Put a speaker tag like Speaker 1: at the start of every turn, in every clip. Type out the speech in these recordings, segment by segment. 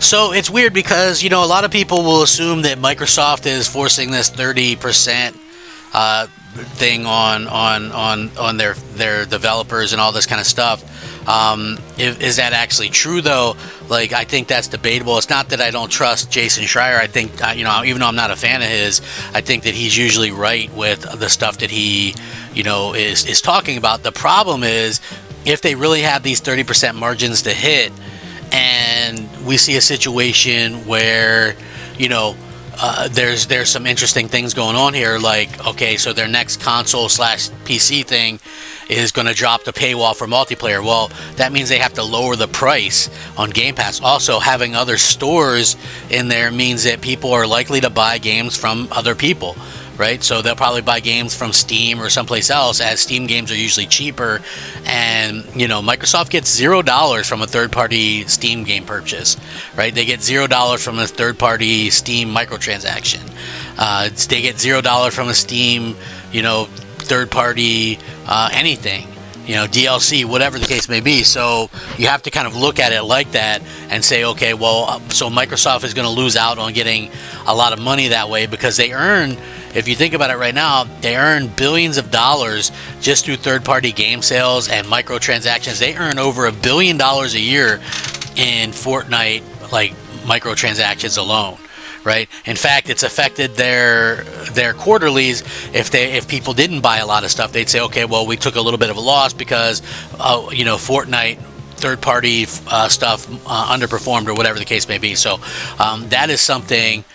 Speaker 1: So it's weird because, a lot of people will assume that Microsoft is forcing this 30% thing on their developers and all this kind of stuff. Is that actually true though? Like, I think that's debatable. It's not that I don't trust Jason Schreier. I think even though I'm not a fan of his, I think that he's usually right with the stuff that he is talking about. The problem is if they really have these 30% margins to hit, and we see a situation where there's some interesting things going on here, like, okay, so their next console/PC thing is going to drop the paywall for multiplayer. Well, that means they have to lower the price on Game Pass. Also, having other stores in there means that people are likely to buy games from other people, right? So they'll probably buy games from Steam or someplace else, as Steam games are usually cheaper. And Microsoft gets $0 from a third-party Steam game purchase, right? They get $0 from a third-party Steam microtransaction. They get $0 from a Steam, third-party anything, DLC, whatever the case may be. So you have to kind of look at it like that and say, okay, well, so Microsoft is going to lose out on getting a lot of money that way, because they earn, if you think about it right now, they earn billions of dollars just through third-party game sales and microtransactions. They earn over $1 billion a year in Fortnite, like, microtransactions alone. Right. In fact, it's affected their quarterlies. If people didn't buy a lot of stuff, they'd say, okay, well, we took a little bit of a loss because Fortnite third-party stuff underperformed, or whatever the case may be. So that is something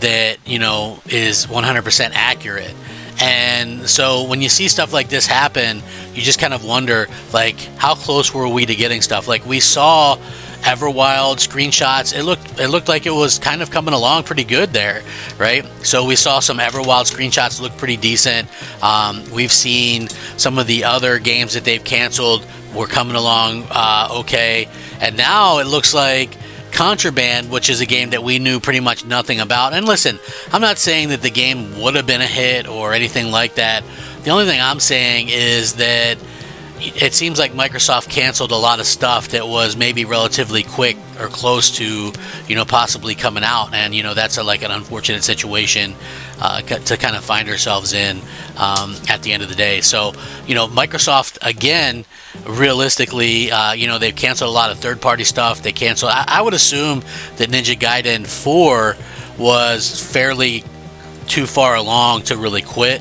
Speaker 1: that is 100% accurate. And so when you see stuff like this happen, you just kind of wonder, like, how close were we to getting stuff? Like, we saw Everwild screenshots. It looked like it was kind of coming along pretty good there, right? So we saw some Everwild screenshots look pretty decent. We've seen some of the other games that they've canceled were coming along okay. And now it looks like Contraband, which is a game that we knew pretty much nothing about. And listen, I'm not saying that the game would have been a hit or anything like that. The only thing I'm saying is that it seems like Microsoft canceled a lot of stuff that was maybe relatively quick or close to, possibly coming out. And, that's an unfortunate situation to kind of find ourselves in at the end of the day. So, Microsoft, again, realistically, they've canceled a lot of third-party stuff. They canceled, I would assume that Ninja Gaiden 4 was fairly too far along to really quit.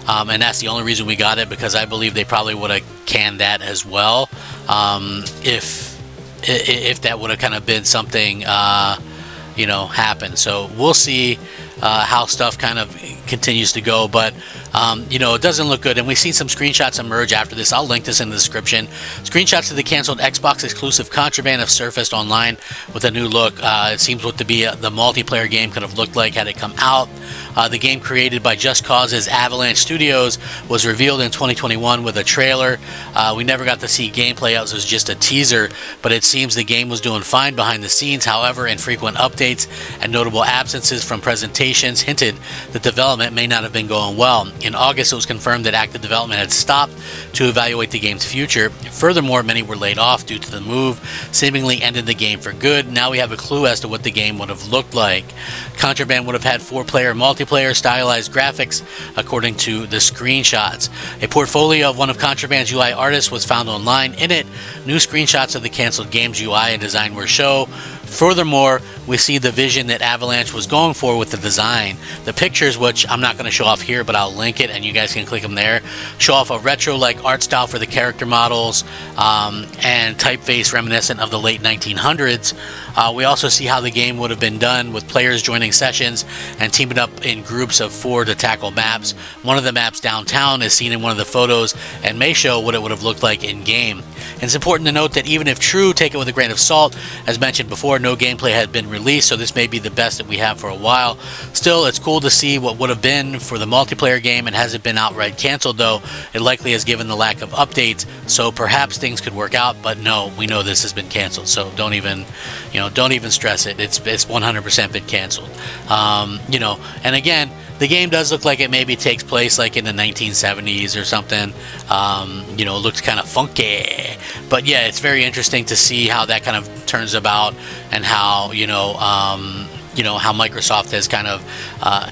Speaker 1: And that's the only reason we got it, because I believe they probably would have canned that as well, if that would have kind of been something happen. So we'll see how stuff kind of continues to go, but it doesn't look good. And we've seen some screenshots emerge after this. I'll link this in the description. Screenshots of the canceled Xbox exclusive Contraband have surfaced online with a new look. It seems what to be the multiplayer game could have looked like had it come out. The game, created by Just Cause's Avalanche Studios, was revealed in 2021 with a trailer. We never got to see gameplay. It was just a teaser, but it seems the game was doing fine behind the scenes. However, infrequent updates and notable absences from presentations hinted that development may not have been going well. In August, it was confirmed that active development had stopped to evaluate the game's future. Furthermore, many were laid off due to the move, seemingly ended the game for good. Now we have a clue as to what the game would have looked like. Contraband would have had 4-player multiplayer, stylized graphics, according to the screenshots. A portfolio of one of Contraband's UI artists was found online. In it, new screenshots of the canceled game's UI and design were shown. Furthermore, we see the vision that Avalanche was going for with the design. The pictures, which I'm not going to show off here, but I'll link it and you guys can click them there, show off a retro-like art style for the character models and typeface reminiscent of the late 1900s. We also see how the game would have been done, with players joining sessions and teaming up in groups of 4 to tackle maps. One of the maps, downtown, is seen in one of the photos and may show what it would have looked like in-game. It's important to note that even if true, take it with a grain of salt. As mentioned before, no gameplay had been released, so this may be the best that we have for a while. Still, it's cool to see what would have been for the multiplayer game. It hasn't been outright canceled, though. It likely has, given the lack of updates, so perhaps things could work out, but no, we know this has been canceled, so don't even stress it. It's 100% been canceled. And again, the game does look like it maybe takes place like in the 1970s or something. You know, it looks kind of funky, but yeah, it's very interesting to see how that kind of turns about, and how how Microsoft has kind of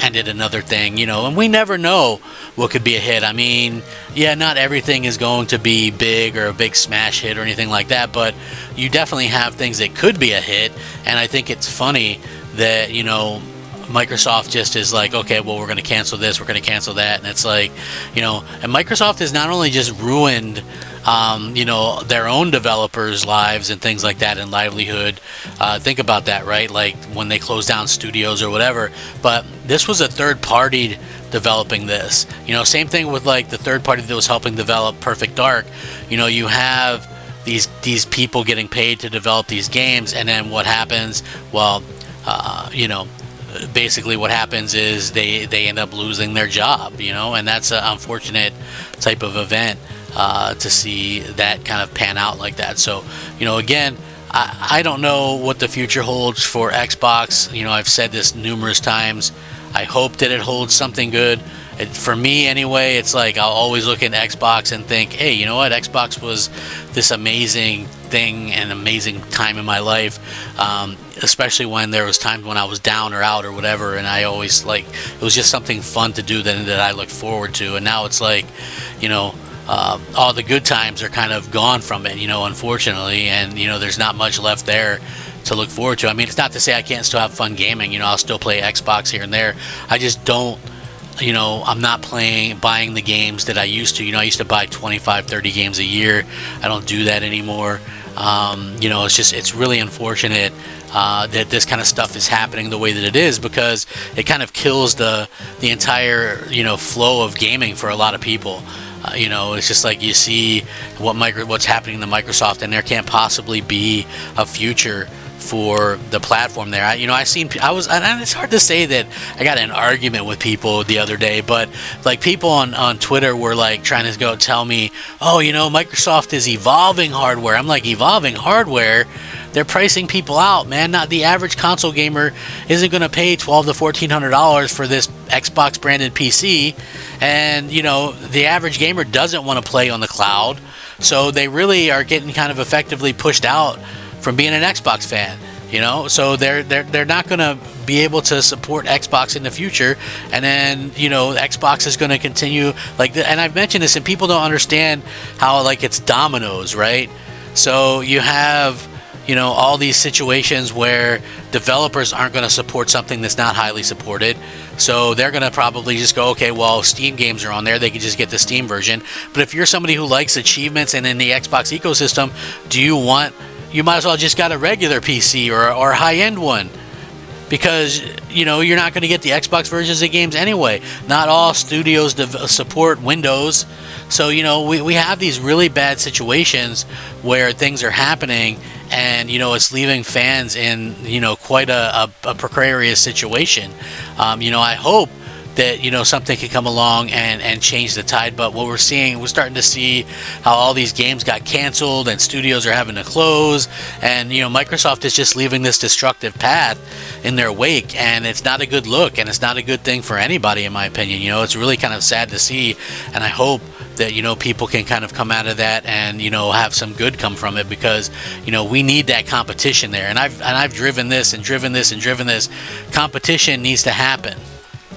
Speaker 1: ended another thing, and we never know what could be a hit. I mean, yeah, not everything is going to be big or a big smash hit or anything like that, but you definitely have things that could be a hit. And I think it's funny that, Microsoft just is like, okay, well, we're going to cancel this, we're going to cancel that. And it's like, and Microsoft has not only just ruined their own developers' lives and things like that, and livelihood. Think about that, right? Like when they close down studios or whatever. But this was a third party developing this. Same thing with like the third party that was helping develop Perfect Dark. You have these people getting paid to develop these games, and then what happens? Well, basically what happens is they end up losing their job, and that's an unfortunate type of event. To see that kind of pan out like that. So, again, I don't know what the future holds for Xbox. I've said this numerous times. I hope that it holds something good. For me, anyway, it's like I'll always look at Xbox and think, hey, you know what? Xbox was this amazing thing and amazing time in my life, especially when there was times when I was down or out or whatever, and I always, like, it was just something fun to do that I looked forward to. And now it's like, all the good times are kind of gone from it, unfortunately, and there's not much left there to look forward to. I mean, it's not to say I can't still have fun gaming. I'll still play Xbox here and there. I just don't, I'm not buying the games that I used to. I used to buy 25, 30 games a year. I don't do that anymore. It's really unfortunate that this kind of stuff is happening the way that it is, because it kind of kills the entire flow of gaming for a lot of people. It's just like you see what's happening to Microsoft, and there can't possibly be a future for the platform there. And it's hard to say that I got in an argument with people the other day, but like people on Twitter were like trying to go tell me, oh, Microsoft is evolving hardware. I'm like, evolving hardware? They're pricing people out, man. Not the average console gamer isn't going to pay $1,200 to $1,400 for this Xbox branded PC, and the average gamer doesn't want to play on the cloud, so they really are getting kind of effectively pushed out from being an Xbox fan. So they're not going to be able to support Xbox in the future, and then Xbox is going to continue and I've mentioned this, and people don't understand how like it's dominoes, right? So you have all these situations where developers aren't going to support something that's not highly supported. So they're going to probably just go, okay, well, Steam games are on there, they can just get the Steam version. But if you're somebody who likes achievements and in the Xbox ecosystem, you might as well just got a regular PC or a high-end one, because you're not going to get the Xbox versions of games anyway. Not all studios support Windows. So we have these really bad situations where things are happening, and it's leaving fans in quite a precarious situation. I hope that something could come along and change the tide. But what we're starting to see how all these games got canceled and studios are having to close, and Microsoft is just leaving this destructive path in their wake, and it's not a good look, and it's not a good thing for anybody, in my opinion. It's really kind of sad to see, and I hope that people can kind of come out of that and have some good come from it, because we need that competition there. And I've driven this. Competition needs to happen.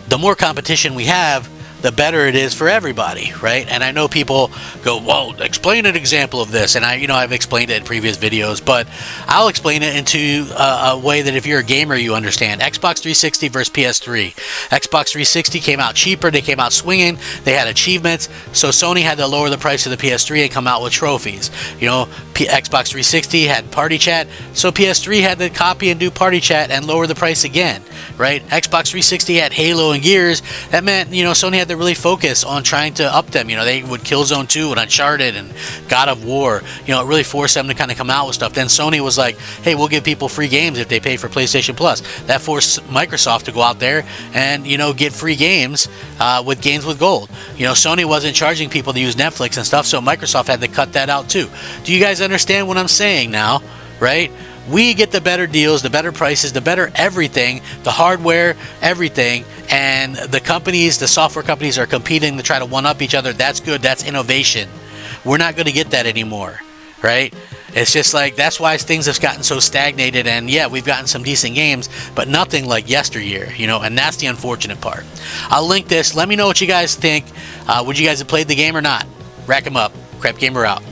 Speaker 1: The more competition we have, the better it is for everybody, right? And I know people go, well, explain an example of this. And I've explained it in previous videos, but I'll explain it into a way that if you're a gamer, you understand. Xbox 360 versus PS3. Xbox 360 came out cheaper. They came out swinging. They had achievements. So Sony had to lower the price of the PS3 and come out with trophies. Xbox 360 had party chat. So PS3 had to copy and do party chat and lower the price again, right? Xbox 360 had Halo and Gears. That meant, Sony had to really focus on trying to up them. They would Killzone 2 and Uncharted and God of War. It really forced them to kind of come out with stuff. Then Sony was like, hey, we'll give people free games if they pay for PlayStation Plus. That forced Microsoft to go out there and, get free games with games with gold. Sony wasn't charging people to use Netflix and stuff, so Microsoft had to cut that out too. Do you guys understand what I'm saying now, right? We get the better deals, the better prices, the better everything, the hardware, everything, and the companies, the software companies are competing to try to one-up each other. That's good. That's innovation. We're not going to get that anymore, right? It's just like, that's why things have gotten so stagnated, and yeah, we've gotten some decent games, but nothing like yesteryear, you know, and that's the unfortunate part. I'll link this. Let me know what you guys think. Would you guys have played the game or not? Rack 'em up. Crap Gamer out.